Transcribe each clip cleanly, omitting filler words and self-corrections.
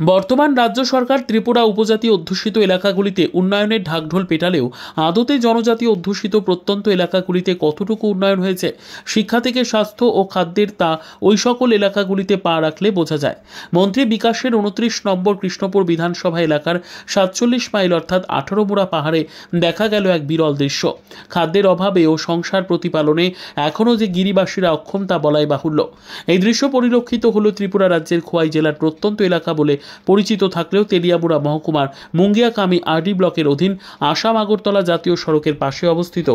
বর্তমান রাজ্য সরকার ত্রিপুরা উপজাতি অধ্যুষিত এলাকাগুলিতে উন্নয়নের ঢাকঢোল পেটালেও আদতে জনজাতি অধ্যুষিত প্রত্যন্ত এলাকাগুলিতে কতটুকু উন্নয়ন হয়েছে, শিক্ষা থেকে স্বাস্থ্য ও খাদ্যের, তা ওই সকল এলাকাগুলিতে পা রাখলে বোঝা যায়। মন্ত্রী বিকাশের 29 নম্বর কৃষ্ণপুর বিধানসভা এলাকার 47 মাইল অর্থাৎ 18 মুড়া পাহাড়ে দেখা গেল এক বিরল দৃশ্য। খাদ্যের অভাবে ও সংসার প্রতিপালনে এখনও যে গিরিবাসীরা অক্ষম তা বলাই বাহুল্য। এই দৃশ্য পরিলক্ষিত হল ত্রিপুরা রাজ্যের খোয়াই জেলার প্রত্যন্ত এলাকা বলে পরিচিত থাকলেও তেলিয়ামুড়া মহকুমার মুঙ্গিয়াকামি আরডি ব্লকের অধীন আসাম আগরতলা জাতীয় সড়কের পাশে অবস্থিত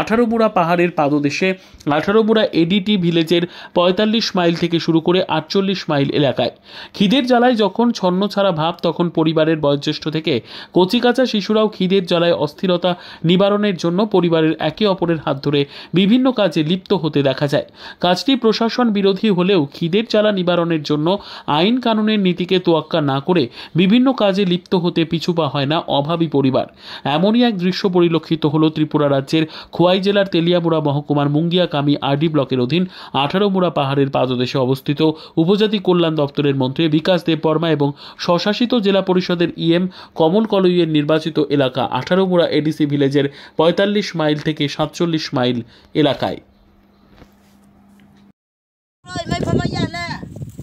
18 মুড়া পাহাড়ের পাদদেশে 18 মুড়া এডিটি ভিলেজের 45 মাইল থেকে শুরু করে 48 মাইল এলাকায় খিদের জ্বালায় যখন ছন্ন ছাড়া ভাব, তখন পরিবারের বয়োজ্যেষ্ঠ থেকে কচিকাঁচা শিশুরাও খিদের জ্বালায় অস্থিরতা নিবারণের জন্য পরিবারের একে অপরের হাত ধরে বিভিন্ন কাজে লিপ্ত হতে দেখা যায়। কাজটি প্রশাসন বিরোধী হলেও খিদের জ্বালা নিবারণের জন্য আইন কানুনের নীতিকে তোয়াক্কা না করে বিভিন্ন কাজে লিপ্ত হতে পিছু পা হয় না অভাবী পরিবার। এমনই এক দৃশ্য পরিলক্ষিত হল ত্রিপুরা রাজ্যের খোয়াই জেলার তেলিয়ামুড়া মহকুমার মুঙ্গিয়াকামি আরডি ব্লকের অধীন 18 মুড়া পাহাড়ের পাদদেশে অবস্থিত উপজাতি কল্যাণ দপ্তরের মন্ত্রী বিকাশ দেববর্মা এবং স্বশাসিত জেলা পরিষদের ইএম কমল কলইয়ের নির্বাচিত এলাকা 18 মুড়া এডিসি ভিলেজের 45 মাইল থেকে 47 মাইল এলাকায়।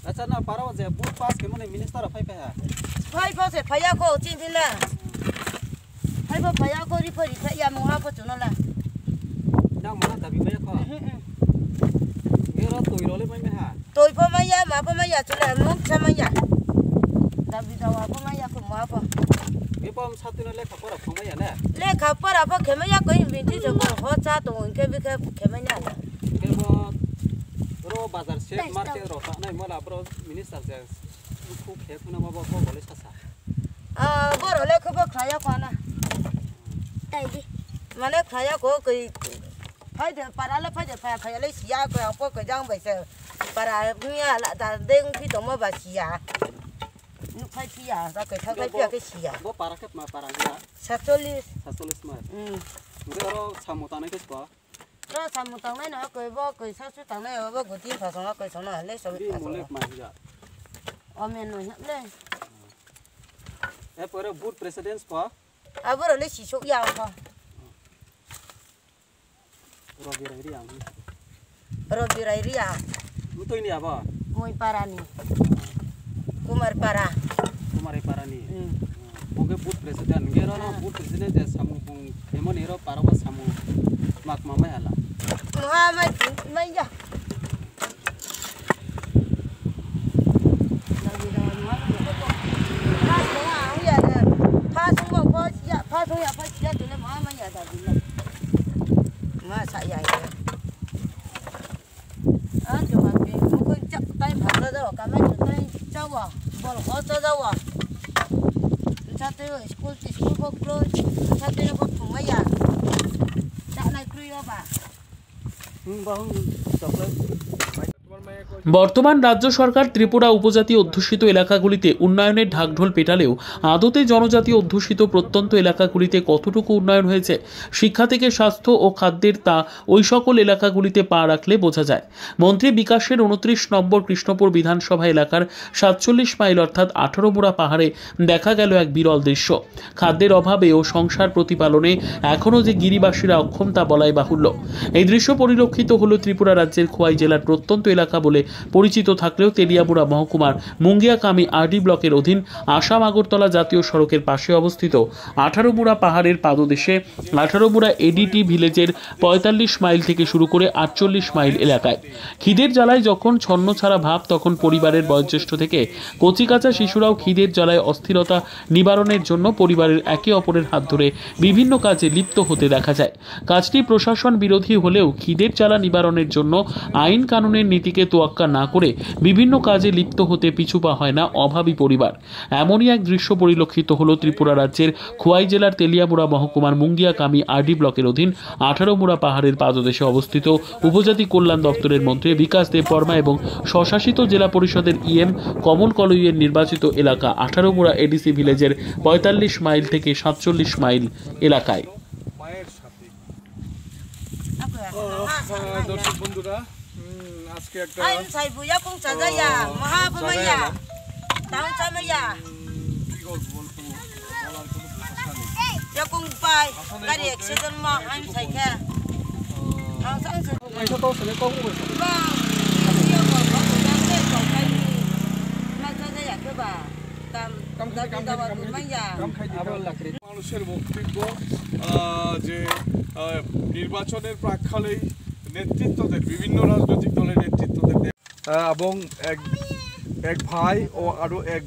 अच्छा ना पारा जे बुट पास के मने मिनिस्टर फाइ पाया फाइ पासे फाया को चिनला फाइ बो फाया को रि फरि फाया मोहा को चुनला ना मना तबि मे को एरो तोइरोले मै हा तोइ प मैया मा प मैया चुला मुख छ मैया तबि दवा प मैया को मा प ए पम सातिन लेखा पर फमैया ने लेखा पर अब खेमैया कोइ बिति छ को हो चा तो इनके भी खेमैया के बो रो बाजार से मार्केट रो नै मला ब्रो मिनिस्टर जे खु खेखुना माबा को बोले सासा बोर ले खब खाया खाना ताइदि माने खाया को कोइ फाइ दे पाराले फाइ दे फाइ ले सिया को आप को जांग बैसे पारा भुया ला दा देंग फि दम बा सिया नु फाइ सिया दा के था फाइ के सिया बो पारा के मा पारा या 47 मा रो सामुताने के को रो सामुताने न कोइ बो कोइ सासु ताने बो गुति फासना कोइ सना ले सब मोले मा या अमेनो ले ए पर बुट प्रेसिडेंट को अबर ले सिसो या को Robi Rairia Mutu ini apa? Moi Parani Kumar Parani Moga buat presiden Gero no buat presiden je samu pung Emon hero parawa samu Mak mama ala Muhammad Maya Masa ya ya. Cuma mungkin cak tay phật đó, kami tay cháu à, bol khó cho đâu à. Sao tới school có close, sao tới nó có thùng mấy à? Chắc này clear bà. Bang, chocolate. বর্তমান রাজ্য সরকার ত্রিপুরা উপজাতি অধ্যুষিত এলাকাগুলিতে উন্নয়নের ঢাকঢোল পেটালেও আদতে জনজাতি অধ্যুষিত প্রত্যন্ত এলাকাগুলিতে কতটুকু উন্নয়ন হয়েছে, শিক্ষা থেকে স্বাস্থ্য ও খাদ্যের, তা ওই সকল এলাকাগুলিতে পা রাখলে বোঝা যায়। মন্ত্রী বিকাশের 29 নম্বর কৃষ্ণপুর বিধানসভা এলাকার 47 মাইল অর্থাৎ 18 মুড়া পাহাড়ে দেখা গেল এক বিরল দৃশ্য। খাদ্যের অভাবে ও সংসার প্রতিপালনে এখনও যে গিরিবাসীরা অক্ষম তা বলাই বাহুল্য। এই দৃশ্য পরিলক্ষিত হল ত্রিপুরা রাজ্যের খোয়াই জেলার প্রত্যন্ত এলাকা বলে পরিচিত থাকলেও তেলিয়ামুড়া মহকুমার মুঙ্গিয়াকামি আরডি ব্লকের অধীন আসাম আগরতলা জাতীয় সড়কের পাশে অবস্থিত 18 মুড়া পাহাড়ের পাদদেশে 18 মুড়া এডিটি ভিলেজের 45 মাইল থেকে শুরু করে 48 মাইল এলাকায় খিদের জ্বালায় যখন ছন্ন ছাড়া ভাব, তখন পরিবারের বয়োজ্যেষ্ঠ থেকে কচিকাঁচা শিশুরাও খিদের জ্বালায় অস্থিরতা নিবারণের জন্য পরিবারের একে অপরের হাত ধরে বিভিন্ন কাজে লিপ্ত হতে দেখা যায়। কাজটি প্রশাসন বিরোধী হলেও খিদের জ্বালা নিবারণের জন্য আইন কানুনের নীতিকে তোয়াক্কা না করে বিভিন্ন কাজে লিপ্ত হতে পিছু পা হয় না অভাবী পরিবার। এমনই এক দৃশ্য পরিলক্ষিত হল ত্রিপুরা রাজ্যের খোয়াই জেলার তেলিয়ামুড়া মহকুমার মুঙ্গিয়াকামি আরডি ব্লকের অধীন 18 মুড়া পাহাড়ের পাদদেশে অবস্থিত উপজাতি কল্যাণ দপ্তরের মন্ত্রী বিকাশ দেববর্মা এবং স্বশাসিত জেলা পরিষদের ইএম কমল কলইয়ের নির্বাচিত এলাকা 18 মুড়া এডিসি ভিলেজের 45 মাইল থেকে 47 মাইল এলাকায়। দর্শক বন্ধুরা, আজকে একটা তাও চামেয়া কি গল্প বলার কোনো ভাষা নেই যখন পাই গাড়ি অ্যাক্সিডেন্ট মা আমি সাইকে আও সাংসে মাইসো তো সনে কো কইছে বা ইয়ে কো কো জানতে কো খাই না তো যা কে বা কাম দাবা মাইয়া আবার লাকড়ি মানুষের বক্তব্য যে নির্বাচনের প্রাক্কালেই নেতৃত্বদের বিভিন্ন রাজনৈতিক দলের নেতৃত্বদের এবং এক ভাই ও আরো এক